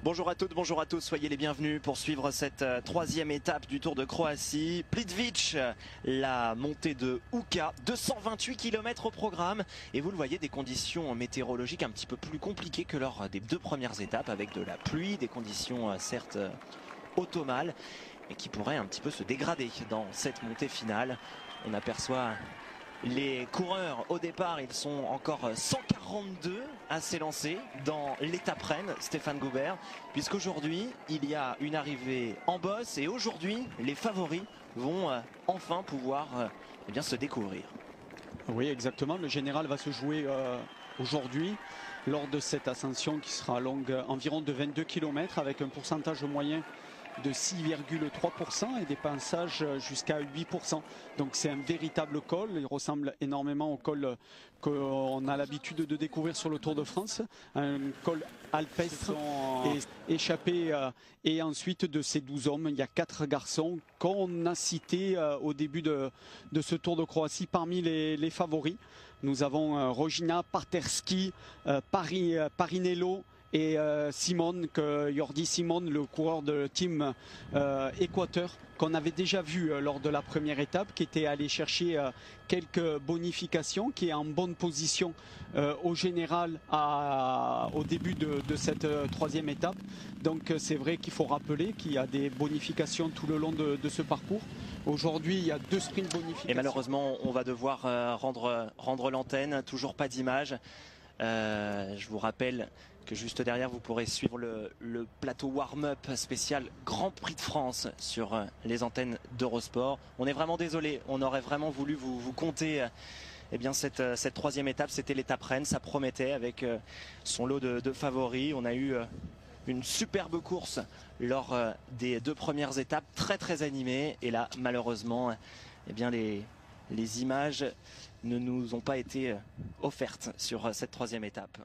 Bonjour à toutes, bonjour à tous, soyez les bienvenus pour suivre cette troisième étape du Tour de Croatie. Plitvice, la montée de Uka, 228 km au programme. Et vous le voyez, des conditions météorologiques un petit peu plus compliquées que lors des deux premières étapes, avec de la pluie, des conditions certes automnales, mais qui pourraient un petit peu se dégrader dans cette montée finale. On aperçoit les coureurs au départ, ils sont encore 142 à s'élancer dans l'étape reine, Stéphane Goubert, puisqu'aujourd'hui il y a une arrivée en bosse et aujourd'hui les favoris vont enfin pouvoir se découvrir. Oui, exactement. Le général va se jouer aujourd'hui lors de cette ascension qui sera longue environ de 22 km avec un pourcentage moyen de 6,3% et des passages jusqu'à 8%. Donc c'est un véritable col. Il ressemble énormément au col qu'on a l'habitude de découvrir sur le Tour de France. Un col alpestre et échappé. Et ensuite de ces 12 hommes, il y a 4 garçons qu'on a cités au début de ce Tour de Croatie parmi les favoris. Nous avons Rogina, Parterski, Parinello et Jordi Simon, le coureur de team Équateur, qu'on avait déjà vu lors de la première étape, qui était allé chercher quelques bonifications, qui est en bonne position au général au début de cette troisième étape. Donc c'est vrai qu'il faut rappeler qu'il y a des bonifications tout le long de ce parcours. Aujourd'hui, il y a 2 sprints bonifications. Et malheureusement, on va devoir rendre l'antenne, toujours pas d'image. Je vous rappelle que juste derrière vous pourrez suivre le plateau warm-up spécial Grand Prix de France sur les antennes d'Eurosport. On est vraiment désolé, on aurait vraiment voulu vous compter cette troisième étape. C'était l'étape reine, ça promettait avec son lot de favoris. On a eu une superbe course lors des 2 premières étapes, très animée, et là malheureusement les images ne nous ont pas été offertes sur cette troisième étape.